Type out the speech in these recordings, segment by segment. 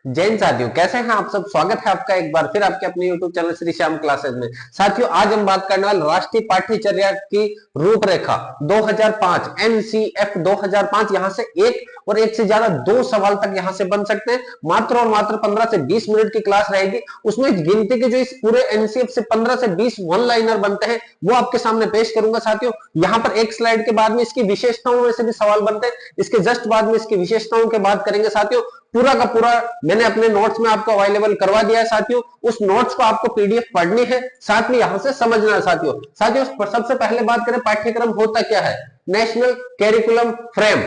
जैन साथियों, कैसे हैं आप सब। स्वागत है आपका एक बार फिर आपके अपने YouTube channel Shri Shyam classes में। साथियों, आज हम बात करने वाले राष्ट्रीय पाठ्यचर्या की रूपरेखा 2005 एनसीएफ 2005। यहां से एक और एक से ज्यादा दो सवाल तक यहां से बन सकते हैं। मात्र और मात्र 15 से 20 मिनट की क्लास रहेगी। उसमें गिनती के जो इस पूरे एनसीएफ से 15 से 20 वन लाइनर बनते हैं वो आपके सामने पेश करूंगा। साथियों, यहां पर एक स्लाइड के बाद में इसकी विशेषताओं में से भी सवाल बनते हैं, इसके जस्ट बाद में इसकी विशेषताओं के बात करेंगे। साथियों, पूरा का पूरा मैंने अपने नोट्स में आपको अवेलेबल करवा दिया है। साथियों, उस नोट्स को आपको पीडीएफ पढ़नी है, साथ में यहां से समझना है। साथियों सबसे पहले बात करें पाठ्यक्रम होता क्या है। National curriculum frame,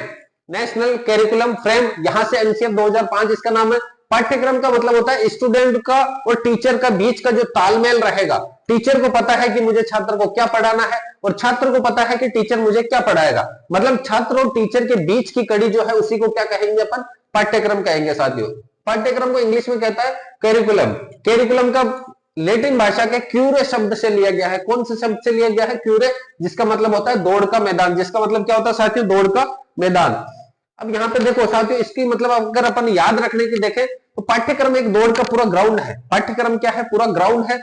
national curriculum frame, यहां से एनसीएफ 2005 इसका नाम है। पाठ्यक्रम का मतलब होता है स्टूडेंट का और टीचर का बीच का जो तालमेल रहेगा। टीचर को पता है कि मुझे छात्र को क्या पढ़ाना है और छात्र को पता है कि टीचर मुझे क्या पढ़ाएगा। मतलब छात्र और टीचर के बीच की कड़ी जो है उसी को क्या कहेंगे अपन, पाठ्यक्रम कहेंगे। साथियों, पाठ्यक्रम को इंग्लिश में कहता है कैरिकुलम। कैरिकुलम का लैटिन भाषा के क्यूरे शब्द से लिया गया है। कौन से शब्द से लिया गया है? क्यूरे, जिसका मतलब होता है दौड़ का मैदान। जिसका मतलब क्या होता है साथियों? दौड़ का मैदान। अब यहाँ पे देखो साथियों, इसकी मतलब अगर अपन याद रखने की देखें तो पाठ्यक्रम एक दौड़ का पूरा ग्राउंड है। पाठ्यक्रम क्या है? पूरा ग्राउंड है।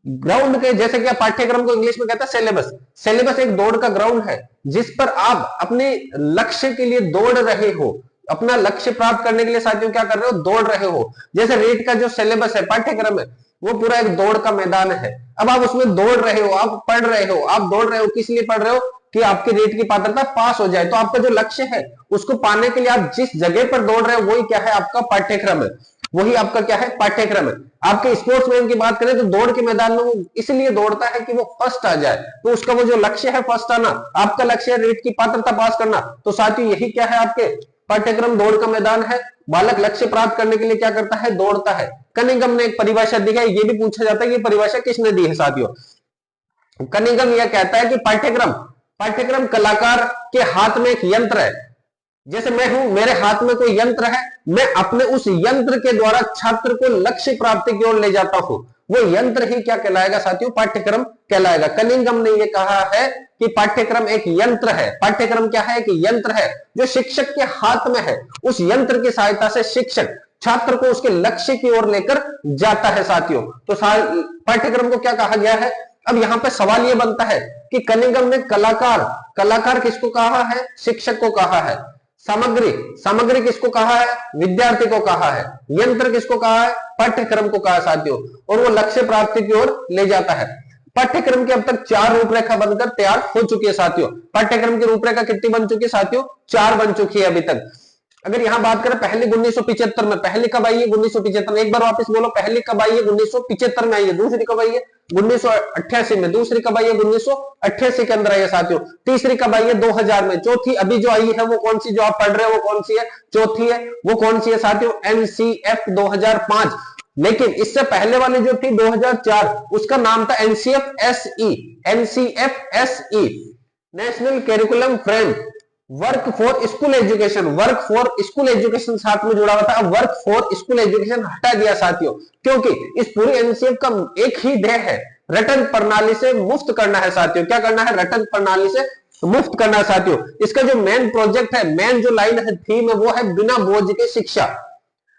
ग्राउंड के जैसे कि पाठ्यक्रम को इंग्लिश में कहता है सिलेबस। सिलेबस एक दौड़ का ग्राउंड है जिस पर आप अपने लक्ष्य के लिए दौड़ रहे हो। अपना लक्ष्य प्राप्त करने के लिए साथियों क्या कर रहे हो? दौड़ रहे हो। जैसे रेट का जो सिलेबस है, पाठ्यक्रम है, वो पूरा एक दौड़ का मैदान है। अब आप उसमें दौड़ रहे हो, आप पढ़ रहे हो। आप दौड़ रहे हो किस लिए पढ़ रहे हो? कि आपकी रेट की पात्रता पास हो जाए। तो आपका जो लक्ष्य है उसको पाने के लिए आप जिस जगह पर दौड़ रहे हो वही क्या है? आपका पाठ्यक्रम है। वही आपका क्या है? पाठ्यक्रम है। आपके स्पोर्ट्समैन की बात करें तो दौड़ के मैदान में वो इसलिए दौड़ता है कि वो फर्स्ट आ जाए। तो उसका वो जो लक्ष्य है फर्स्ट आना, आपका लक्ष्य है रेट की पात्रता पास करना। तो साथियों यही क्या है? आपके पाठ्यक्रम दौड़ का मैदान है। बालक लक्ष्य प्राप्त करने के लिए क्या करता है? दौड़ता है। कनिंघम ने एक परिभाषा दी है, ये भी पूछा जाता है कि परिभाषा किसने दी है। साथियों, कनिंघम यह कहता है कि पाठ्यक्रम पाठ्यक्रम कलाकार के हाथ में एक यंत्र है। जैसे मैं हूं, मेरे हाथ में कोई यंत्र है, मैं अपने उस यंत्र के द्वारा छात्र को लक्ष्य प्राप्ति की ओर ले जाता हूं। वो यंत्र ही क्या कहलाएगा साथियों? पाठ्यक्रम कहलाएगा। कनिंघम ने यह कहा है कि पाठ्यक्रम एक यंत्र है। पाठ्यक्रम क्या है? एक यंत्र है जो शिक्षक के हाथ में है। उस यंत्र की सहायता से शिक्षक छात्र को उसके लक्ष्य की ओर लेकर जाता है। साथियों, तो पाठ्यक्रम को क्या कहा गया है? अब यहां पे सवाल यह बनता है कि कनिंघम ने कलाकार किसको कहा है? शिक्षक को कहा है। सामग्री किसको कहा है? विद्यार्थी को कहा है। यंत्र किसको कहा है? पाठ्यक्रम को कहा है। साथियों, और वो लक्ष्य प्राप्ति की ओर ले जाता है। पाठ्यक्रम की अब तक 4 रूपरेखा बनकर तैयार हो चुकी है। साथियों, पाठ्यक्रम की रूपरेखा कितनी बन चुकी है? साथियों 4 बन चुकी है अभी तक। अगर यहां बात करें पहली 1975 में, पहली कब आई है? 1975 में। एक बार वापस बोलो, पहली कब आई है? 1975 में आई है। दूसरी कब आई है? 1988 में। दूसरी कब आई है? 1988 के अंदर आई है। साथियों, तीसरी कब आई है? 2000 में। चौथी अभी जो आई है वो कौन सी, जो आप पढ़ रहे हो वो कौन सी है? चौथी है। वो कौन सी है साथियों? एनसीएफ 2005। लेकिन इससे पहले वाली जो थी 2004, उसका नाम था NCF SE. NCF SE, national curriculum framework for school education. Work for school education साथ में जुड़ा हुआ था। अब वर्क फॉर स्कूल एजुकेशन हटा दिया साथियों, क्योंकि इस पूरी एनसीएफ का एक ही ध्येय है, रटन प्रणाली से मुक्त करना है। साथियों, क्या करना है? रटन प्रणाली से मुक्त करना है। साथियों, इसका जो मेन प्रोजेक्ट है, मेन जो लाइन है, थीम है, वो है बिना बोझ के शिक्षा।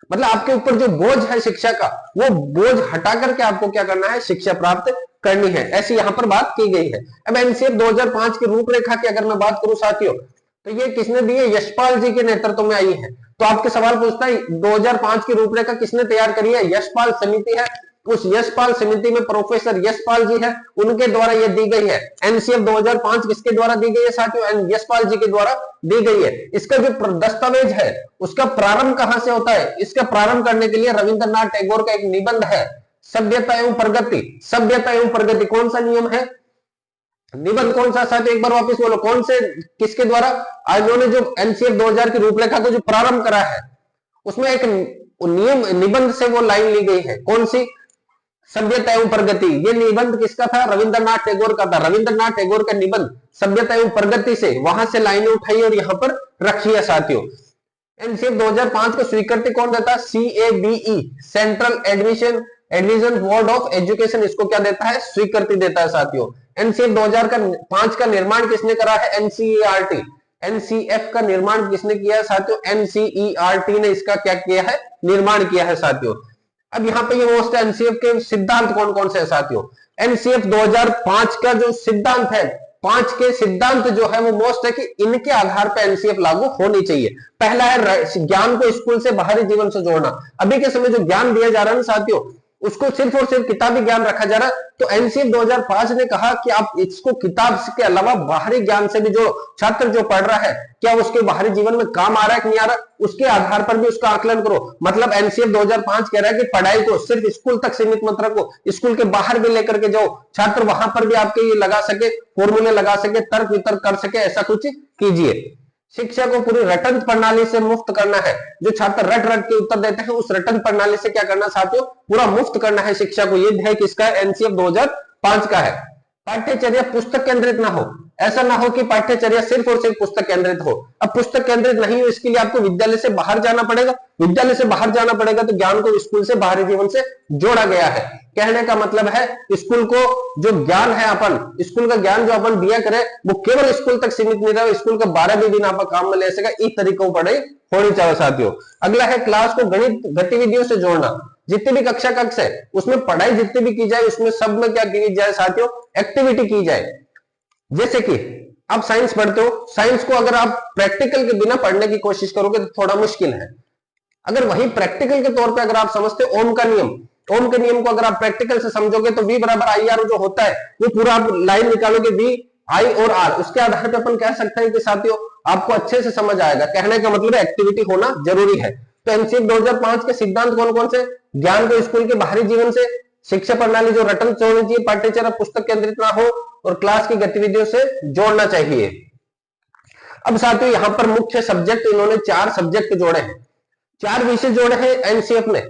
मतलब आपके ऊपर जो बोझ है शिक्षा का, वो बोझ हटा करके आपको क्या करना है? शिक्षा प्राप्त करनी है। ऐसी यहां पर बात की गई है। अब एनसीएफ 2005 की रूपरेखा की अगर मैं बात करूं साथियों, तो ये किसने दी है? यशपाल जी के नेतृत्व में आई है। तो आपके सवाल पूछता है 2005 की रूपरेखा किसने तैयार करी है? यशपाल समिति है। उस यशपाल समिति में प्रोफेसर यशपाल जी है, उनके द्वारा यह दी गई है। एनसीएफ 2005 किसके द्वारा दी गई है साथियों? यशपाल जी के द्वारा दी गई है। इसका जो दस्तावेज है उसका प्रारंभ कहां से होता है? इसका प्रारंभ करने के लिए रविंद्रनाथ टैगोर का एक निबंध है, सभ्यता एवं प्रगति। सभ्यता एवं प्रगति कौन सा नियम है? निबंध कौन सा साथियों? एक बार वापस बोलो, कौन से, किसके द्वारा? इन्होंने जो एनसीएफ 2000 की रूपरेखा को जो प्रारंभ करा है उसमें एक नियम निबंध से वो लाइन ली गई है। कौन सी? सभ्यता एवं प्रगति। ये निबंध किसका था? रविंद्रनाथ टैगोर का था। रविंद्रनाथ टैगोर का निबंध सभ्यता एवं प्रगति से वहां से लाइनें उठाई और यहां पर रखी है। साथियों, एनसीएफ 2005 को स्वीकृति कौन देता है? CABE, central admission board of education, इसको क्या देता है? स्वीकृति देता है। साथियों, एनसीएफ 2005 का निर्माण किसने करा है? एनसीईआरटी, एनसीएफ का निर्माण किसने किया है साथियों? एनसीईआरटी ने इसका क्या किया है? निर्माण किया है साथियों। अब यहाँ पे ये मोस्ट एनसीएफ के सिद्धांत कौन कौन से है साथियों? एनसीएफ 2005 का जो सिद्धांत है, 5 के सिद्धांत जो है वो मोस्ट है कि इनके आधार पर एनसीएफ लागू होनी चाहिए। पहला है ज्ञान को स्कूल से बाहरी जीवन से जोड़ना। अभी के समय जो ज्ञान दिया जा रहा है ना साथियों, उसको सिर्फ और सिर्फ किताबी ज्ञान रखा जा रहा है। तो एनसीएफ 2005 ने कहा कि आप इसको किताब के अलावा बाहरी ज्ञान से भी जो छात्र जो पढ़ रहा है, क्या उसके बाहरी जीवन में काम आ रहा है कि नहीं आ रहा, उसके आधार पर भी उसका आकलन करो। मतलब एनसीएफ 2005 कह रहा है कि पढ़ाई को सिर्फ स्कूल तक सीमित मत रखो, स्कूल के बाहर भी लेकर के जाओ, छात्र वहां पर भी आपके ये लगा सके, फॉर्मूले लगा सके, तर्क वितर्क कर सके, ऐसा कुछ कीजिए। शिक्षा को पूरी रटन प्रणाली से मुक्त करना है। जो छात्र रट रट के उत्तर देते हैं, उस रटन प्रणाली से क्या करना साथियों? पूरा मुक्त करना है शिक्षा को। ये ध्येय किसका है? एनसीएफ 2005 का है। पाठ्यचर्या पुस्तक केंद्रित ना हो। ऐसा ना हो कि पाठ्यचर्या सिर्फ और सिर्फ पुस्तक केंद्रित हो। अब पुस्तक केंद्रित नहीं हो, इसके लिए आपको विद्यालय से बाहर जाना पड़ेगा। विद्यालय से बाहर जाना पड़ेगा तो ज्ञान को स्कूल से बाहरी जीवन से जोड़ा गया है। कहने का मतलब है स्कूल को जो ज्ञान है, अपन स्कूल का ज्ञान जो अपन दिया करे, वो केवल स्कूल तक सीमित नहीं रहे, स्कूल का 12 दिन आप काम में ले सके। इस तरीकों पढ़ाई होनी चाहिए साथियों। अगला है क्लास को गणित गतिविधियों से जोड़ना। जितनी भी कक्षा कक्ष है उसमें पढ़ाई जितनी भी की जाए, उसमें सब में क्या की जाए साथियों? एक्टिविटी की जाए। जैसे कि आप साइंस पढ़ते हो, साइंस को अगर आप प्रैक्टिकल के बिना पढ़ने की कोशिश करोगे तो थोड़ा मुश्किल है। अगर वही प्रैक्टिकल के तौर पे अगर आप समझते हो ओम का नियम, ओम के नियम को अगर आप प्रैक्टिकल से समझोगे तो V बराबर आई आर जो होता है, वो पूरा आप लाइन निकालोगे V I और R, उसके आधार पर अपन कह सकते हैं कि साथियों आपको अच्छे से समझ आएगा। कहने का मतलब एक्टिविटी होना जरूरी है। तो एनसीएफ 2005 के सिद्धांत कौन कौन से? ज्ञान को स्कूल के बाहरी जीवन से, शिक्षा प्रणाली जो रटन होनी चाहिए, पाठ्यचर्या पुस्तक केंद्रित ना हो, और क्लास की गतिविधियों से जोड़ना चाहिए। अब साथियों यहाँ पर मुख्य सब्जेक्ट इन्होंने 4 सब्जेक्ट जोड़े हैं, 4 विषय जोड़े हैं एनसीएफ ने।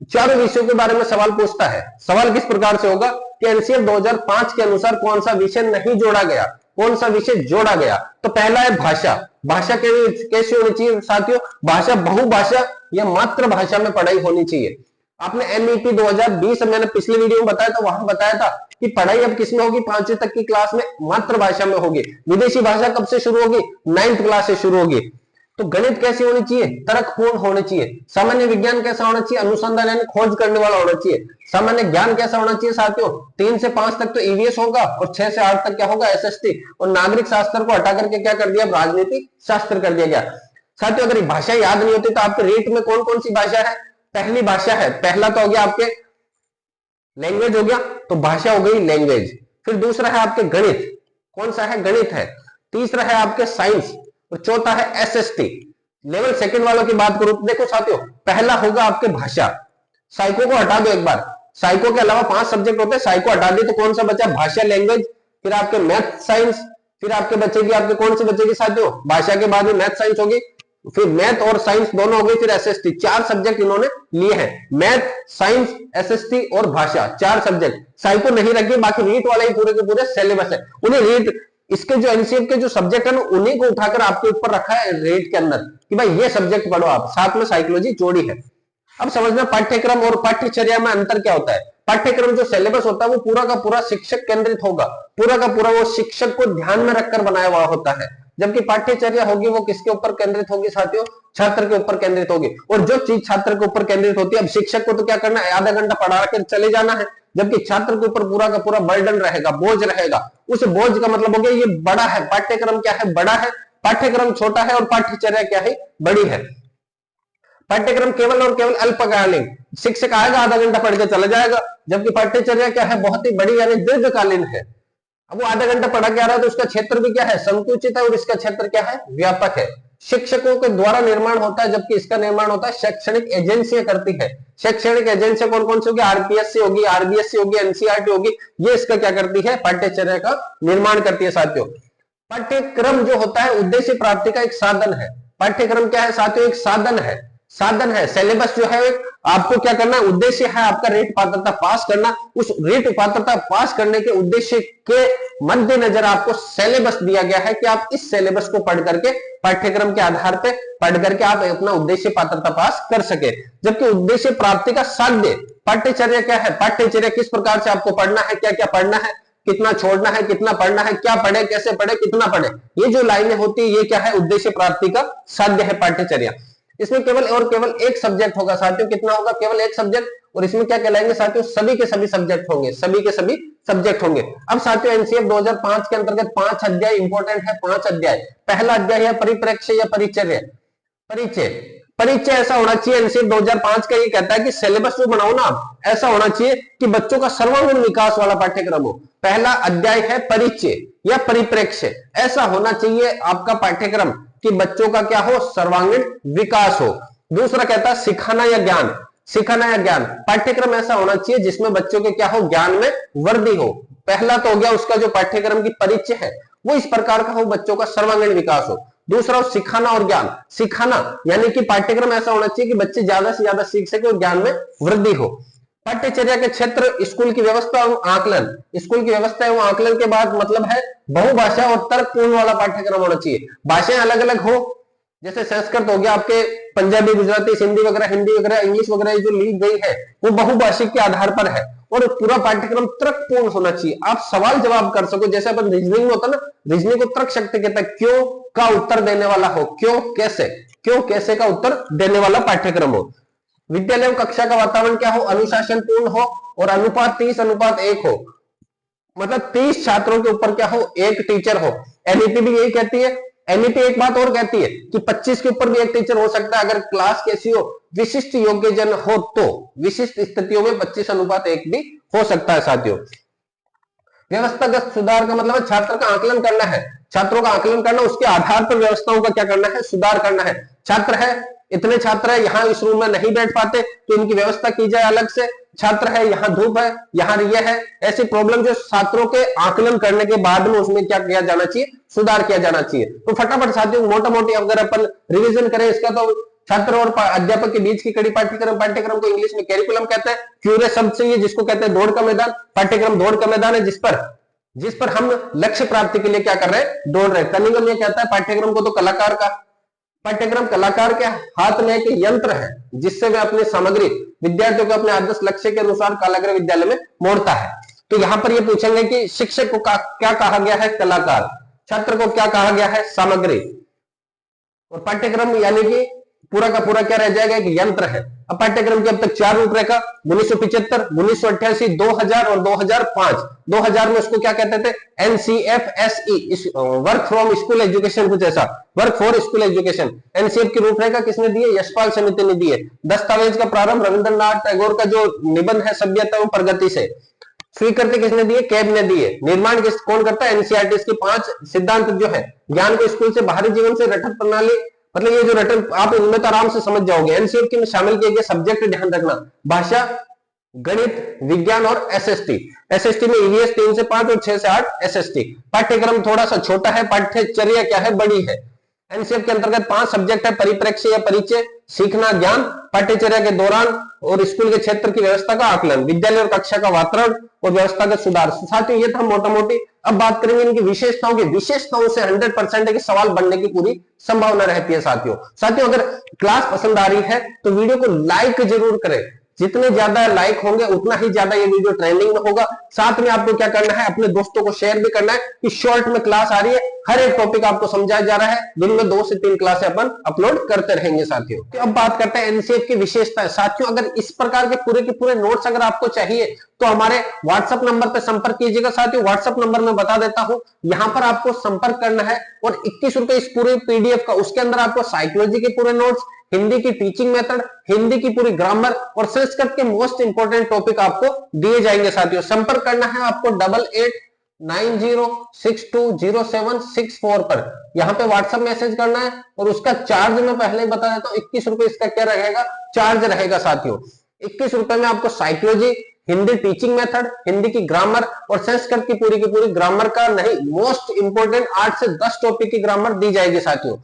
चारों विषयों के बारे में सवाल पूछता है। सवाल किस प्रकार से होगा कि एनसीएफ 2005 के अनुसार कौन सा विषय नहीं जोड़ा गया, कौन सा विषय जोड़ा गया। तो पहला है भाषा। भाषा कैसी होनी चाहिए साथियों? भाषा बहुभाषा या मातृभाषा में पढ़ाई होनी चाहिए। आपने एमईपी 2020 मैंने पिछले वीडियो में बताया था, वहां बताया था कि पढ़ाई अब किसमें होगी? 5वीं तक की क्लास में मातृभाषा में होगी। विदेशी भाषा कब से शुरू होगी? 9th क्लास से शुरू होगी। तो गणित कैसी होनी चाहिए? तर्कपूर्ण होनी चाहिए। सामान्य विज्ञान कैसा होना चाहिए? अनुसंधान यानी खोज करने वाला होना चाहिए। सामान्य ज्ञान कैसा होना चाहिए साथियों? 3 से 5 तक तो ईवीएस होगा और 6 से 8 तक क्या होगा? एसएसटी। और नागरिक शास्त्र को हटा करके क्या कर दिया? राजनीतिक शास्त्र कर दिया गया। साथियों अगर भाषा याद नहीं होती तो आपके रेट में कौन कौन सी भाषा है? पहली भाषा है, पहला तो हो गया आपके लैंग्वेज हो गया, तो भाषा हो गई लैंग्वेज। फिर दूसरा है आपके गणित, कौन सा है? गणित है। तीसरा है आपके साइंस, और चौथा है एसएसटी। लेवल सेकंड वालों की बात करूं तो देखो साथियों, पहला होगा आपके भाषा। साइको को हटा दो एक बार, साइको के अलावा 5 सब्जेक्ट होते हैं, साइको हटा दी तो कौन सा बचा? भाषा, लैंग्वेज, फिर आपके मैथ, साइंस, फिर आपके बचेगी आपके कौन सी बचेगी साथियों? भाषा के बाद में मैथ साइंस होगी, फिर मैथ और साइंस दोनों हो गई, फिर एसएसटी। 4 सब्जेक्ट इन्होंने लिए हैं, मैथ, साइंस, एसएसटी और भाषा, 4 सब्जेक्ट। साइको नहीं रखिए, बाकी रीट वाले ही पूरे के पूरे सिलेबस है। उन्हें रीट, इसके जो एनसीएफ के जो सब्जेक्ट है ना, उन्हीं को उठाकर आपके ऊपर रखा है रेट के अंदर कि भाई ये सब्जेक्ट पढ़ो आप, साथ में साइकोलॉजी जोड़ी है। अब समझना पाठ्यक्रम और पाठ्यचर्या में अंतर क्या होता है। पाठ्यक्रम जो सिलेबस होता है वो पूरा का पूरा शिक्षक केंद्रित होगा, पूरा का पूरा वो शिक्षक को ध्यान में रखकर बनाया हुआ होता है। जबकि पाठ्यचर्या होगी वो किसके ऊपर केंद्रित होगी साथियों? छात्र के ऊपर केंद्रित होगी। और जो चीज छात्र के ऊपर केंद्रित होती है, अब शिक्षक को तो क्या करना है? आधा घंटा पढ़ा कर चले जाना है, जबकि छात्र के ऊपर पूरा का पूरा बर्डन रहेगा, बोझ रहेगा। उस बोझ का मतलब हो गया ये बड़ा है, पाठ्यक्रम क्या है? बड़ा है, पाठ्यक्रम छोटा है, और पाठ्यचर्या क्या है? बड़ी है। पाठ्यक्रम केवल और केवल अल्पकालीन, शिक्षक आएगा आधा घंटा पढ़ के चला जाएगा, जबकि पाठ्यचर्या क्या है? बहुत ही बड़ी यानी दीर्घकालीन है। अब वो आधा घंटा पढ़ा के आ रहा है तो उसका क्षेत्र भी क्या है? संकुचित है, और इसका क्षेत्र क्या है? व्यापक है। शिक्षकों के द्वारा निर्माण होता है, जबकि इसका निर्माण होता है शैक्षणिक एजेंसियां करती है। शैक्षणिक एजेंसियां कौन कौन सी होगी? आरपीएससी होगी, आरबीएससी होगी, एनसीईआरटी होगी। ये इसका क्या करती है? पाठ्यचर्या का निर्माण करती है साथियों। पाठ्यक्रम जो होता है उद्देश्य प्राप्ति का एक साधन है। पाठ्यक्रम क्या है साथियों? एक साधन है, साधन है। सिलेबस जो है आपको क्या करना है? उद्देश्य है आपका रेट पात्रता पास करना। उस रेट पात्रता पास करने के उद्देश्य के मद्देनजर आपको सिलेबस दिया गया है कि आप इस सिलेबस को पढ़ करके, पाठ्यक्रम के आधार पे पढ़ करके आप अपना उद्देश्य पात्रता पास कर सके। जबकि उद्देश्य प्राप्ति का साध्य पाठ्यचर्या क्या है? पाठ्यचर्या किस प्रकार से आपको पढ़ना है, क्या क्या पढ़ना है, कितना छोड़ना है, कितना पढ़ना है, क्या पढ़े, कैसे पढ़े, कितना पढ़े, ये जो लाइनें होती है ये क्या है, उद्देश्य प्राप्ति का साध्य है पाठ्यचर्या। इसमें केवल और केवल एक सब्जेक्ट होगा साथियों, कितना होगा, केवल एक सब्जेक्ट, और इसमें क्या कहलाएंगे साथियों, सभी के सभी सब्जेक्ट होंगे, सभी के सभी सब्जेक्ट होंगे। अब साथियों एनसीएफ 2005 के अंतर्गत 5 अध्याय इंपॉर्टेंट है, 5 अध्याय। पहला अध्याय है परिप्रेक्ष्य या परिचर्या, परिचय। परिचय ऐसा होना चाहिए, एनसीएफ 2005 का ये कहता है कि सिलेबस जो बनाओ ना आप, ऐसा होना चाहिए कि बच्चों का सर्वांगीण विकास वाला पाठ्यक्रम हो। पहला अध्याय है परिचय या परिप्रेक्ष्य, ऐसा होना चाहिए आपका पाठ्यक्रम कि बच्चों का क्या हो, सर्वांगीण विकास हो। दूसरा कहता है सिखाना या ज्ञान, सिखाना या ज्ञान, पाठ्यक्रम ऐसा होना चाहिए जिसमें बच्चों के क्या हो, ज्ञान में वृद्धि हो। पहला तो हो गया उसका जो पाठ्यक्रम की परिचय है वो इस प्रकार का हो, बच्चों का सर्वांगीण विकास हो। दूसरा सिखाना और ज्ञान, सिखाना यानी कि पाठ्यक्रम ऐसा होना चाहिए कि बच्चे ज्यादा से ज्यादा सीख सके और ज्ञान में वृद्धि हो। पाठ्यचर्या के क्षेत्र स्कूल की व्यवस्था एवं आकलन, स्कूल की व्यवस्था एवं आकलन के बाद मतलब है बहुभाषा और तर्कपूर्ण वाला पाठ्यक्रम होना चाहिए। भाषाएं अलग अलग हो, जैसे संस्कृत हो गया आपके, पंजाबी, गुजराती, सिंधी वगैरह, हिंदी वगैरह, इंग्लिश वगैरह जो ली गई है वो बहुभाषिक के आधार पर है, और पूरा पाठ्यक्रम तर्कपूर्ण होना चाहिए। आप सवाल जवाब कर सको, जैसे अपन रीजनिंग में होता है ना, रीजनिंग को तर्क शक्ति कहता है, क्यों का उत्तर देने वाला हो, क्यों कैसे का उत्तर देने वाला पाठ्यक्रम हो। विद्यालय कक्षा का वातावरण क्या हो, अनुशासन पूर्ण हो, और अनुपात 30:1 हो, मतलब 30 छात्रों के ऊपर क्या हो, एक टीचर हो। एनईपी भी यही कहती है। एनईपी एक बात और कहती है कि 25 के ऊपर भी एक टीचर हो सकता है अगर क्लास कैसी हो, विशिष्ट योग्यजन हो, तो विशिष्ट स्थितियों में 25:1 भी हो सकता है साथियों। व्यवस्थागत सुधार का मतलब छात्र का आकलन करना है, छात्रों का आकलन करना, उसके आधार पर व्यवस्थाओं का क्या करना है, सुधार करना है। छात्र है, इतने छात्र है, यहाँ इस रूम में नहीं बैठ पाते तो इनकी व्यवस्था की जाए अलग से। छात्र है, यहाँ धूप है, यहाँ ये है, ऐसी प्रॉब्लम जो छात्रों के आकलन करने के बाद में उसमें क्या किया जाना चाहिए, सुधार किया जाना चाहिए। तो फटाफट साथियों मोटा मोटी अगर अपन रिविजन करें इसका, तो छात्र और अध्यापक के बीच की कड़ी पाठ्यक्रम को इंग्लिश में कैरिकुलम कहते हैं। क्यूरे शब्द से ये जिसको कहते हैं दौड़ का मैदान, पाठ्यक्रम दौड़ का मैदान है जिस पर हम लक्ष्य प्राप्ति के लिए क्या कर रहे हैं, दौड़ रहे हैं। कनिंगम ये कहता है पाठ्यक्रम को तो कलाकार का, पाठ्यक्रम कलाकार के हाथ में एक यंत्र है जिससे वह अपनी सामग्री विद्यार्थियों को अपने आदर्श लक्ष्य के अनुसार कालाग्र विद्यालय में मोड़ता है। तो यहां पर ये पूछेंगे कि शिक्षक को क्या कहा गया है, कलाकार, छात्र को क्या कहा गया है, सामग्री, और पाठ्यक्रम यानी कि पूरा का पूरा क्या रह जाएगा, एक यंत्र है। अब पाठ्यक्रम की अब तक 4 रूपरेखा, 1975, 1988, 2000 और 2005। 2000 में उसको क्या कहते थे, एनसीएफएसई, वर्क फ्रॉम स्कूल एजुकेशन, कुछ ऐसा, work for school education. NCF की रूपरेखा किसने दी है, यशपाल समिति ने दी है। दस्तावेज का प्रारंभ रविंद्रनाथ टैगोर का जो निबंध है सभ्यता एवं प्रगति से। स्वीकृति किसने दी है, कैब ने दी है। निर्माण कौन करता है, एनसीईआरटी की 5 सिद्धांत जो है, ज्ञान को स्कूल से बाहरी जीवन से रटन प्रणाली, मतलब ये जो रटन आप इनमें तो आराम से समझ जाओगे। एनसीईआरटी में शामिल किए गए सब्जेक्ट ध्यान रखना, भाषा, गणित, विज्ञान और एसएसटी। एसएसटी में ईवीएस 3 से 5 और 6 से 8 एसएसटी। पाठ्यक्रम थोड़ा सा छोटा है, पाठ्यचर्या क्या है, बड़ी है। एनसीएफ के अंतर्गत 5 सब्जेक्ट है, परिप्रेक्ष्य या परिचय, सीखना, ज्ञान, पाठ्यचर्या के दौरान और स्कूल के क्षेत्र की व्यवस्था का आकलन, विद्यालय और कक्षा का वातावरण और व्यवस्था का सुधार। साथियों ये था मोटा मोटी। अब बात करेंगे इनकी विशेषताओं की। विशेषताओं से 100% की सवाल बनने की पूरी संभावना रहती है साथियों अगर क्लास पसंद आ रही है तो वीडियो को लाइक जरूर करें। जितने ज्यादा लाइक होंगे उतना ही ज्यादा ये वीडियो ट्रेंडिंग में होगा। साथ में आपको क्या करना है, अपने दोस्तों को शेयर भी करना है कि शॉर्ट में क्लास आ रही है, हर एक टॉपिक आपको समझाया जा रहा है। दिन में 2 से 3 क्लासें अपन अपलोड करते रहेंगे साथियों। तो अब बात करते हैं एनसीएफ की विशेषताएं। साथियों अगर इस प्रकार के पूरे नोट्स अगर आपको चाहिए तो हमारे व्हाट्सएप नंबर पर संपर्क कीजिएगा। साथियों व्हाट्सएप नंबर मैं बता देता हूं, यहां पर आपको संपर्क करना है और 21 रुपए इस पूरे पीडीएफ का, उसके अंदर आपको साइकोलॉजी के पूरे नोट्स, हिंदी की टीचिंग मेथड, हिंदी की पूरी ग्रामर और संस्कृत के मोस्ट इंपोर्टेंट टॉपिक आपको दिए जाएंगे साथियों। संपर्क करना है आपको 8890620764 पर, यहां पे व्हाट्सएप मैसेज करना है। और उसका चार्ज मैं पहले ही बता देता हूं, 21 रुपए इसका क्या रहेगा, चार्ज रहेगा साथियों। 21 रुपए में आपको psychology, Hindi teaching method, Hindi की ग्रामर और संस्कृत की पूरी ग्रामर का नहीं, मोस्ट इंपोर्टेंट 8 से 10 टॉपिक की ग्रामर दी जाएगी साथियों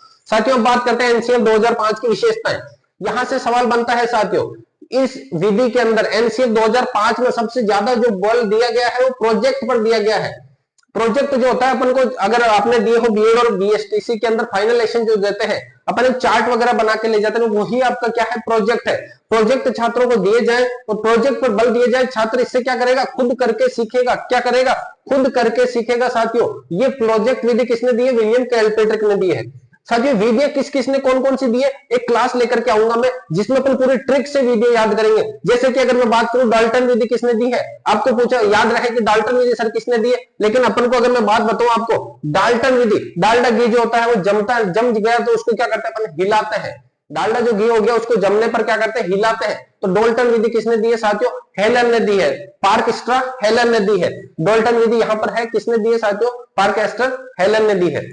बात करते हैं एनसीएफ 2005 की विशेषताएं। यहां से सवाल बनता है साथियों, इस विधि के अंदर एनसीएफ 2005 में सबसे ज्यादा जो बल दिया गया है वो प्रोजेक्ट पर दिया गया है। प्रोजेक्ट जो होता है अपन को, अगर आपने दिए हो बीएड और बीएसटीसी के अंदर फाइनलाइजेशन जो देते हैं अपन एक चार्ट वगैरह बना के ले जाते हैं, वही आपका क्या है, प्रोजेक्ट है। प्रोजेक्ट छात्रों को दिए जाए और प्रोजेक्ट पर बल दिए जाए, छात्र इससे क्या करेगा, खुद करके सीखेगा। क्या करेगा, खुद करके सीखेगा। साथियों ये प्रोजेक्ट विधि किसने दी है, विलियम किलपैट्रिक ने दी है। साथियों वीडियो किस किसने कौन कौन सी दी है, एक क्लास लेकर के आऊंगा मैं जिसमें अपन पूरी ट्रिक से वीडियो याद करेंगे। जैसे कि अगर मैं बात करूं डाल्टन विधि किसने दी है, आपको पूछा याद रहे कि डाल्टन विधि सर किसने दी है, लेकिन अपन को अगर मैं बात बताऊं आपको, डाल्टन विधि, डाल्डा घी जो होता है वो जमता है, जम गया तो उसको क्या करते हैं अपन, हिलाते हैं। डाल्डा जो घी हो गया उसको जमने पर क्या करते हैं, हिलाते हैं। तो डाल्टन विधि किसने दी है साथियों, हेलन ने दी है, पार्कस्टर हेलन ने दी है। डाल्टन विधि यहां पर है, किसने दी है साथियों, पार्कस्टर हेलन ने दी है।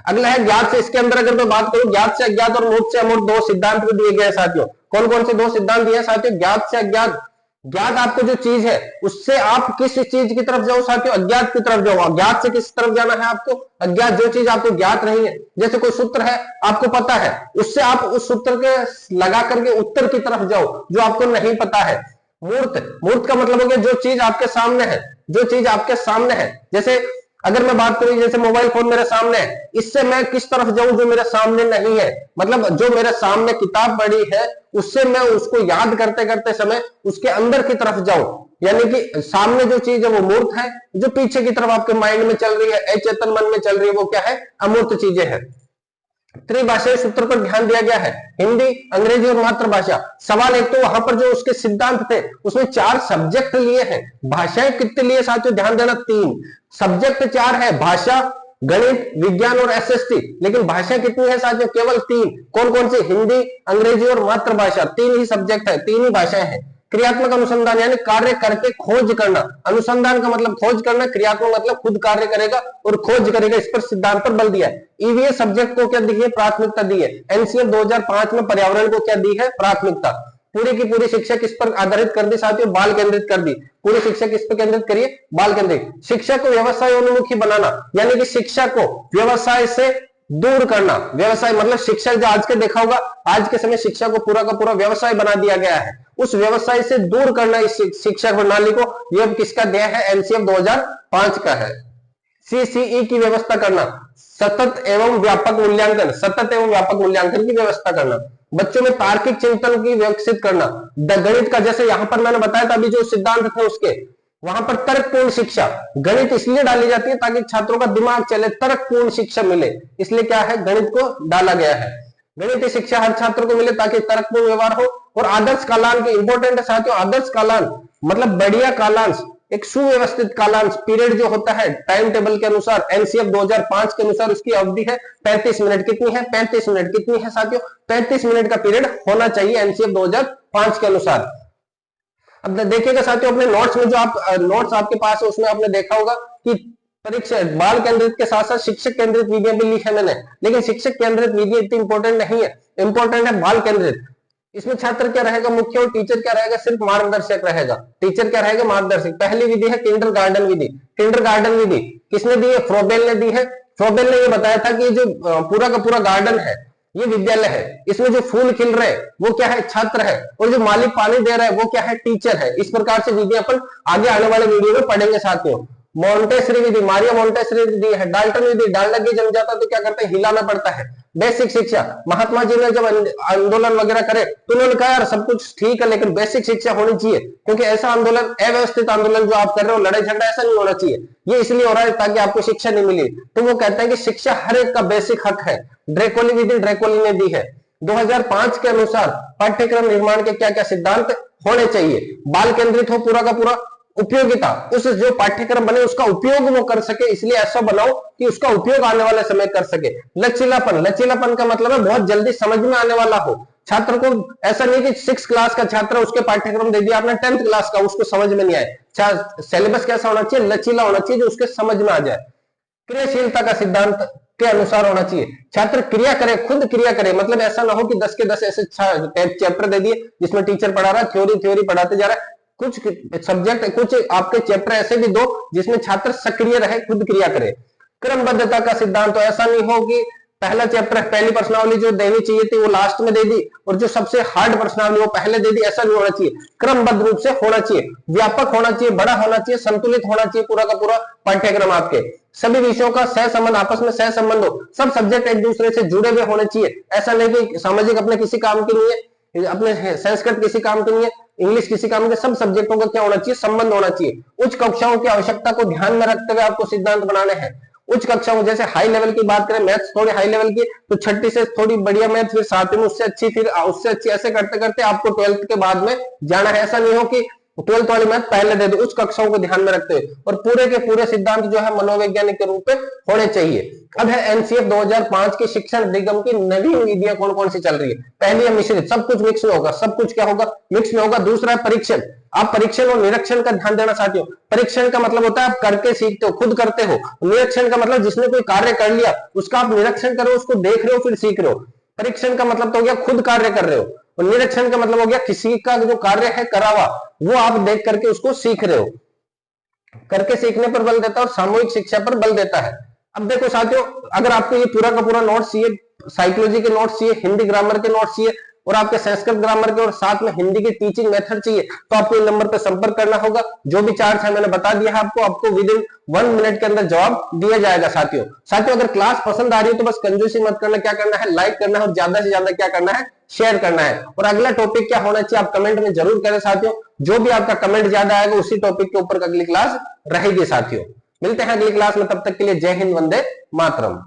अगला है ज्ञात से, इसके अंदर अगर मैं बात करूं, ज्ञात से अज्ञात और मूर्त से अमूर्त दो सिद्धांत भी दिए गए साथियों। कौन कौन से दो सिद्धांत दिए साथियों, ज्ञात से अज्ञात। ज्ञात आपको जो चीज है उससे आप किस चीज की तरफ जाओ साथियों, अज्ञात की तरफ जाओ। अज्ञात से किस तरफ जाना है आपको, अज्ञात जो चीज आपको ज्ञात नहीं है, जैसे कोई सूत्र है आपको पता है, उससे आप उस सूत्र के लगा करके उत्तर की तरफ जाओ जो आपको नहीं पता है। मूर्त, मूर्त का मतलब हो गया जो चीज आपके सामने है, जो चीज आपके सामने है। जैसे अगर मैं बात करूं, जैसे मोबाइल फोन मेरे सामने है, इससे मैं किस तरफ जाऊं, जो मेरे सामने नहीं है, मतलब जो मेरे सामने किताब पड़ी है उससे मैं उसको याद करते करते समय उसके अंदर की तरफ जाऊं। यानी कि सामने जो चीज है वो मूर्त है, जो पीछे की तरफ आपके माइंड में चल रही है, अचेतन मन में चल रही है, वो क्या है, अमूर्त चीजें हैं। त्रिभाषाई सूत्र पर ध्यान दिया गया है, हिंदी, अंग्रेजी और मातृभाषा। सवाल एक तो वहां पर जो उसके सिद्धांत थे उसमें 4 सब्जेक्ट लिए हैं, भाषाएं कितने लिए साथियों, ध्यान देना 3 सब्जेक्ट 4 है, भाषा, गणित, विज्ञान और एसएसटी। लेकिन भाषा कितनी है साथियों, केवल 3। कौन कौन सी, हिंदी, अंग्रेजी और मातृभाषा, 3 ही सब्जेक्ट है, 3 ही भाषाएं हैं। क्रियात्मक अनुसंधान यानी कार्य करके खोज करना, अनुसंधान का मतलब खोज करना, क्रियात्मक मतलब खुद कार्य करेगा और खोज करेगा, इस पर सिद्धांत पर बल दिया है। ईवीएस सब्जेक्ट को क्या दी है, प्राथमिकता दी है। एनसीएफ 2005 में पर्यावरण को क्या दी है, प्राथमिकता। पूरी की पूरी शिक्षा किस पर आधारित कर दी साथियों, बाल केंद्रित कर दी। पूरी शिक्षा किस पर केंद्रित करिए, बाल केंद्रित। शिक्षा को व्यवसाय उन्मुखी बनाना, यानी कि शिक्षा को व्यवसाय से दूर करना। व्यवसाय मतलब शिक्षा, जो आज के देखा होगा, आज के समय शिक्षा को पूरा का पूरा व्यवसाय बना दिया गया है, उस व्यवसाय से दूर करना इस शिक्षा प्रणाली को। यह किसका दिया है, एनसीएफ 2005 का है। सीसीई की व्यवस्था करना, सतत एवं व्यापक मूल्यांकन, सतत एवं व्यापक मूल्यांकन की व्यवस्था करना। बच्चों में तार्किक चिंतन की विकसित करना। गणित का, जैसे यहां पर मैंने बताया था अभी जो सिद्धांत थे उसके, वहां पर तर्कपूर्ण शिक्षा, गणित इसलिए डाली जाती है ताकि छात्रों का दिमाग चले, तर्कपूर्ण शिक्षा मिले, इसलिए क्या है, गणित को डाला गया है। गणित शिक्षा हर छात्र को मिले ताकि तर्कपूर्ण व्यवहार हो। और आदर्श कालांश की इंपॉर्टेंट है साथियों, आदर्श कालांश मतलब बढ़िया कालांश, एक सुव्यवस्थित कालांश, पीरियड जो होता है टाइम टेबल के अनुसार, एनसीएफ 2005 के अनुसार उसकी अवधि है 35 मिनट। कितनी है, 35 मिनट। कितनी है साथियों, 35 मिनट का पीरियड होना चाहिए एनसीएफ 2005 के अनुसार। अब देखिएगा साथियों अपने नोट्स में, जो आप नोट्स आपके पास है उसमें आपने देखा होगा कि परीक्षा बाल केंद्रित के साथ साथ शिक्षक केंद्रित विधियां भी लिखी है मैंने, लेकिन शिक्षक केंद्रित विधि इतनी इंपॉर्टेंट नहीं है, इंपॉर्टेंट है बाल केंद्रित। इसमें छात्र क्या रहेगा मुख्य और टीचर क्या रहेगा, सिर्फ मार्गदर्शक रहेगा। टीचर क्या रहेगा, मार्गदर्शक। पहली विधि है किंडरगार्टन विधि। किंडरगार्टन विधि किसने दी है, फ्रोबेल ने दी है। फ्रोबेल ने ये बताया था कि जो पूरा का पूरा गार्डन है ये विद्यालय है, इसमें जो फूल खिल रहे हैं वो क्या है, छात्र है, और जो मालिक पानी दे रहा है वो क्या है, टीचर है। इस प्रकार से विधि अपन आगे आने वाले वीडियो में पढ़ेंगे साथियों। मॉन्टेसरी विधि, मारिया मॉन्टेसरी विधि है। डाल्टन विधि, डाल्डा घी जम जाता तो क्या करते हैं, हिलाना पड़ता है। बेसिक शिक्षा, महात्मा जी ने जब आंदोलन वगैरह करे तो उन्होंने कहा यार सब कुछ ठीक है लेकिन बेसिक शिक्षा होनी चाहिए, क्योंकि ऐसा आंदोलन, अव्यवस्थित आंदोलन जो आप कर रहे हो, लड़ाई झगड़ा, ऐसा नहीं होना चाहिए। ये इसलिए हो रहा है ताकि आपको शिक्षा नहीं मिली। तो वो कहते हैं कि शिक्षा हर एक का बेसिक हक है। ड्रेकोली विधि ड्रेकोली ने दी है। 2005 के अनुसार पाठ्यक्रम निर्माण के क्या क्या सिद्धांत होने चाहिए, बाल केंद्रित हो पूरा का पूरा, उपयोगिता, उस जो पाठ्यक्रम बने उसका उपयोग वो कर सके, इसलिए ऐसा बनाओ कि उसका उपयोग आने वाले समय कर सके। लचीलापन, लचीलापन का मतलब है बहुत जल्दी समझ में आने वाला हो छात्र को। ऐसा नहीं कि 6 क्लास का छात्र उसके पाठ्यक्रम दे दिया आपने 10th क्लास का, उसको समझ में नहीं आए। सिलेबस कैसा होना चाहिए, लचीला होना चाहिए जो उसके समझ में आ जाए। क्रियाशीलता का सिद्धांत के अनुसार होना चाहिए, छात्र क्रिया करे, खुद क्रिया करे। मतलब ऐसा ना हो कि 10 के 10 ऐसे चैप्टर दे दिए जिसमें टीचर पढ़ा रहा है, थ्योरी थ्योरी पढ़ाते जा रहा है। कुछ सब्जेक्ट, कुछ आपके चैप्टर ऐसे भी दो जिसमें छात्र सक्रिय रहे, खुद क्रिया करे। क्रमबद्धता का सिद्धांत, तो ऐसा नहीं हो कि पहला चैप्टर पहली प्रश्नावली जो देनी चाहिए थी वो लास्ट में दे दी, और जो सबसे हार्ड प्रश्नावली वो पहले दे दी। ऐसा नहीं होना चाहिए, क्रमबद्ध रूप से होना चाहिए, व्यापक होना चाहिए, बड़ा होना चाहिए, संतुलित होना चाहिए पूरा का पूरा पाठ्यक्रम। आपके सभी विषयों का सह संबंध, आपस में सह संबंध हो, सब सब्जेक्ट एक दूसरे से जुड़े हुए होने चाहिए। ऐसा नहीं कि सामाजिक अपने किसी काम के लिए, अपने संस्कृत किसी काम के लिए, इंग्लिश किसी काम के, सब सब्जेक्टों का क्या होना चाहिए, संबंध होना चाहिए। उच्च कक्षाओं की आवश्यकता को ध्यान में रखते हुए आपको सिद्धांत बनाने हैं। उच्च कक्षाओं जैसे हाई लेवल की बात करें, मैथ्स थोड़ी हाई लेवल की, तो छठी से थोड़ी बढ़िया मैथ, फिर सातवीं में उससे अच्छी, फिर उससे अच्छी, ऐसे करते करते आपको 12th के बाद में जाना है। ऐसा नहीं हो कि 12th वाली मैथ पहले दे दो। उच्च कक्षाओं को ध्यान में रखते हुए और पूरे के पूरे सिद्धांत जो है मनोवैज्ञानिक के रूप में होने चाहिए। अब है एनसीएफ 2005 के शिक्षण निगम की नवीन विधियां कौन कौन सी चल रही है। पहली है मिश्रित, सब कुछ मिक्स में होगा, सब कुछ क्या होगा, मिक्स में होगा। दूसरा है परीक्षण, आप परीक्षण और निरीक्षण का ध्यान देना साथियों। परीक्षण का मतलब होता है आप करके सीखते हो, खुद करते हो। निरीक्षण का मतलब जिसने कोई कार्य कर लिया उसका आप निरीक्षण करो, उसको देख रहे हो फिर सीख रहे हो। परीक्षण का मतलब तो हो गया खुद कार्य कर रहे हो, और निरीक्षण का मतलब हो गया किसी का जो कार्य है करा हुआ वो आप देख करके उसको सीख रहे हो। करके सीखने पर बल देता है और सामूहिक शिक्षा पर बल देता है। अब देखो साथियों, अगर आपको ये पूरा का पूरा नोट्स चाहिए, साइकोलॉजी के नोट्स चाहिए, हिंदी ग्रामर के नोट्स चाहिए, और आपके संस्कृत ग्रामर के, और साथ में हिंदी की टीचिंग मेथड चाहिए, तो आपको इन नंबर पर संपर्क करना होगा। जो भी चार्ज है मैंने बता दिया है आपको विद इन 1 मिनट के अंदर जवाब दिया जाएगा। साथियों अगर क्लास पसंद आ रही है तो बस कंजूसी मत करना, क्या करना है, लाइक करना है, और ज्यादा से ज्यादा क्या करना है, शेयर करना है। और अगला टॉपिक क्या होना चाहिए आप कमेंट में जरूर करें साथियों। जो भी आपका कमेंट ज्यादा आएगा उसी टॉपिक के ऊपर अगली क्लास रहेगी साथियों। मिलते हैं अगली क्लास में, तब तक के लिए जय हिंद, वंदे मातरम।